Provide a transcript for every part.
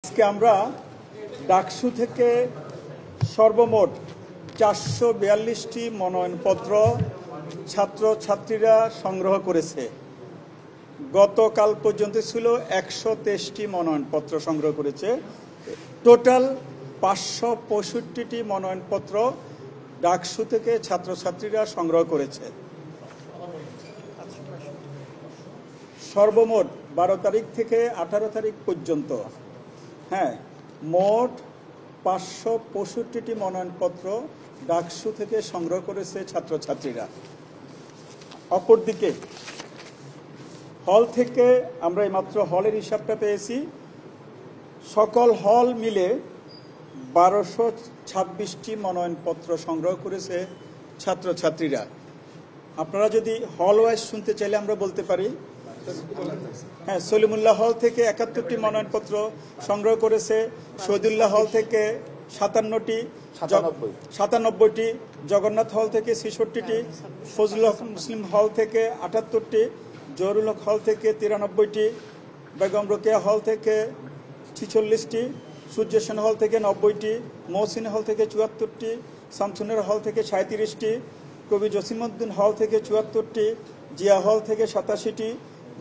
আজকে আমরা ডাকসু থেকে সর্বমোট 442টি মনোনয়নপত্র ছাত্রছাত্রীরা সংগ্রহ করেছে। গতকাল পর্যন্ত ছিল 123টি মনোনয়নপত্র সংগ্রহ করেছে। টোটাল 565টি মনোনয়নপত্র ডাকসু থেকে ছাত্রছাত্রীরা সংগ্রহ করেছে। সর্বমোট 12 তারিখ থেকে 18 তারিখ পর্যন্ত মোট 565টি মনোনয়নপত্র ডাকসু থেকে সংগ্রহ করেছে ছাত্রছাত্রীরা। অপরদিকে হল থেকে আমরা এইমাত্র হলের হিসাবটা পেয়েছি, সকল হল মিলে 1226টি মনোনয়নপত্র সংগ্রহ করেছে ছাত্রছাত্রীরা। আপনারা যদি হল ওয়াইজ শুনতে চাইলে আমরা বলতে পারি, সলিমুল্লাহ হল থেকে 71টি মনোনয়নপত্র সংগ্রহ করেছে, শহীদুল্লাহ হল থেকে 97টি, জগন্নাথ হল থেকে 66টি, ফজলুল হক মুসলিম হল থেকে 78টি, জহুরুল হক হল থেকে 93টি, বেগম রোকেয়া হল থেকে 46টি, সূর্য সেন হল থেকে 90টি, মহসিন হল থেকে 74টি, শামসুন্নার হল থেকে 37টি, কবি জসিমউদ্দিন হল থেকে 74টি, জিয়া হল থেকে 87টি,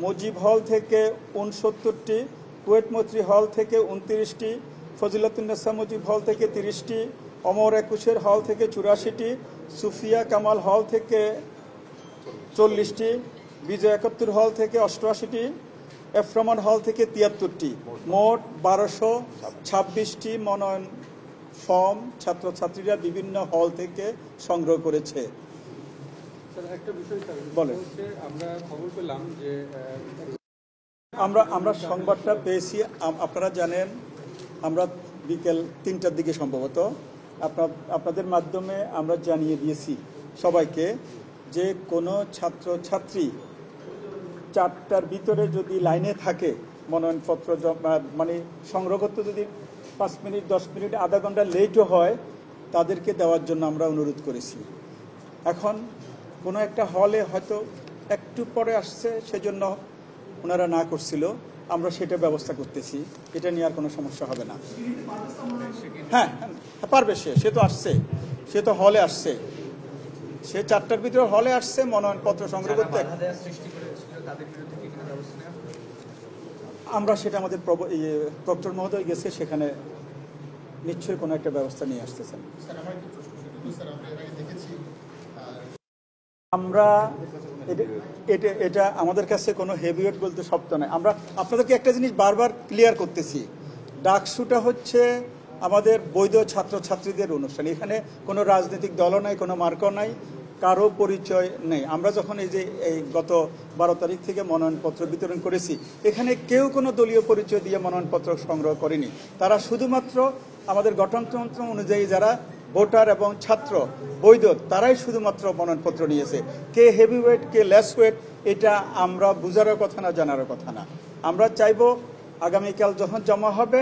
মুজিব হল থেকে 69টি, কুয়েত মৈত্রী হল থেকে 29টি, ফজিলাতুন্নেসা মুজিব হল থেকে 30টি, অমর একুশের হল থেকে 84টি, সুফিয়া কামাল হল থেকে 40টি, বিজয় 71 হল থেকে 88টি, এফরমান হল থেকে 73টি। মোট 1226টি মনোনয়ন ফর্ম ছাত্রছাত্রীরা বিভিন্ন হল থেকে সংগ্রহ করেছে। আমরা সংবাদটা পেয়েছি, আপনারা জানেন আমরা বিকেল 3টার দিকে সম্ভবত আপনাদের মাধ্যমে আমরা জানিয়ে দিয়েছি সবাইকে যে কোনো ছাত্রছাত্রী 4টার ভিতরে যদি লাইনে থাকে মনোনয়নপত্র মানে সংগ্রহ করতে যদি 5 মিনিট 10 মিনিট আধা ঘন্টা লেটও হয় তাদেরকে দেওয়ার জন্য আমরা অনুরোধ করেছি। এখন কোনো একটা হলে হয়তো একটু পরে আসছে সেজন্য ওনারা না করছিল, আমরা সেটা ব্যবস্থা করতেছি, এটা নিয়ে আর কোনো সমস্যা হবে না। হ্যাঁ পারবে, সে তো আসছে, সে তো হলে আসছে, সে 4টার ভিতরে হলে আসছে মনোনয়নপত্র সংগ্রহ করতে। আমরা সেটা আমাদের প্রক্টর মহোদয় গেছে, সেখানে নিশ্চয়ই কোনো একটা ব্যবস্থা নিয়ে আসতেছেন। আমরা এটা আমাদের কাছে কোনো হেভিওয়েট বলতে শব্দ নয়। আমরা আপনাদেরকে একটা জিনিস বারবার ক্লিয়ার করতেছি, ডাকসুটা হচ্ছে আমাদের বৈধ ছাত্রছাত্রীদের অনুষ্ঠান। এখানে কোনো রাজনৈতিক দলও নাই, কোনো মার্কাও নাই, কারো পরিচয় নেই। আমরা যখন এই গত 12 তারিখ থেকে মনোনয়নপত্র বিতরণ করেছি, এখানে কেউ কোনো দলীয় পরিচয় দিয়ে মনোনয়নপত্র সংগ্রহ করেনি। তারা শুধুমাত্র আমাদের গঠনতন্ত্র অনুযায়ী যারা ভোটার এবং ছাত্র বৈধ তারাই শুধুমাত্র মনোনয়নপত্র নিয়েছে। কে heavy weight k less wait এটা আমরা বুঝারও কথা না, জানারও কথা না। আমরা চাইব আগামীকাল যখন জমা হবে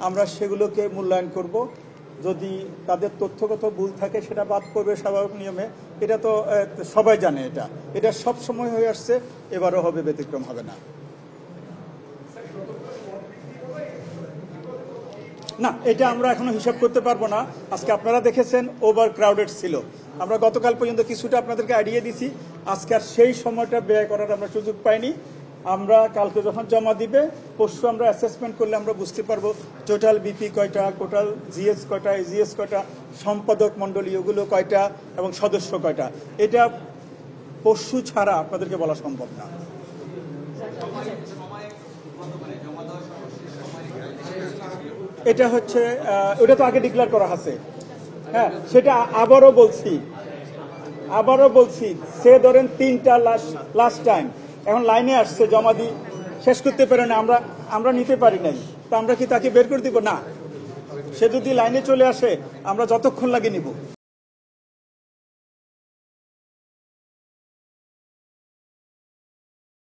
আমরা সেগুলোকে মূল্যায়ন করব, যদি তাদের তথ্যগত ভুল থাকে সেটা বাদ করবে স্বাভাবিক নিয়মে। এটা তো সবাই জানে, এটা সব সময় হয়ে আসছে, এবারও হবে, ব্যতিক্রম হবে না। না, এটা আমরা এখনো হিসাব করতে পারবো না। আজকে আপনারা দেখেছেন ওভার ক্রাউডেড ছিল। আমরা গতকাল পর্যন্ত কিছুটা আপনাদেরকে আইডিয়া দিছি, আজকে আর সেই সময়টা ব্যয় করার আমরা সুযোগ পাইনি। আমরা কালকে যখন জমা দিবে পরশু আমরা অ্যাসেসমেন্ট করলে আমরা বুঝতে পারবো টোটাল বিপি কয়টা, টোটাল জিএস কয়টা, এজিএস কয়টা, সম্পাদক মণ্ডলী ওগুলো কয়টা এবং সদস্য কয়টা। এটা পরশু ছাড়া আপনাদেরকে বলা সম্ভব না। এটা হচ্ছে ওটা তো আগে ডিক্লেয়ার করা আছে। হ্যাঁ, সেটা আবারও বলছি সে ধরেন 3টা লাস্ট টাইম এখন লাইনে আসছে, জমা দিয়ে শেষ করতে পারে না, আমরা নিতে পারি নাই, তা আমরা কি তাকে বের করে দিব? না, সে যদি লাইনে চলে আসে আমরা যতক্ষণ লাগে নিব।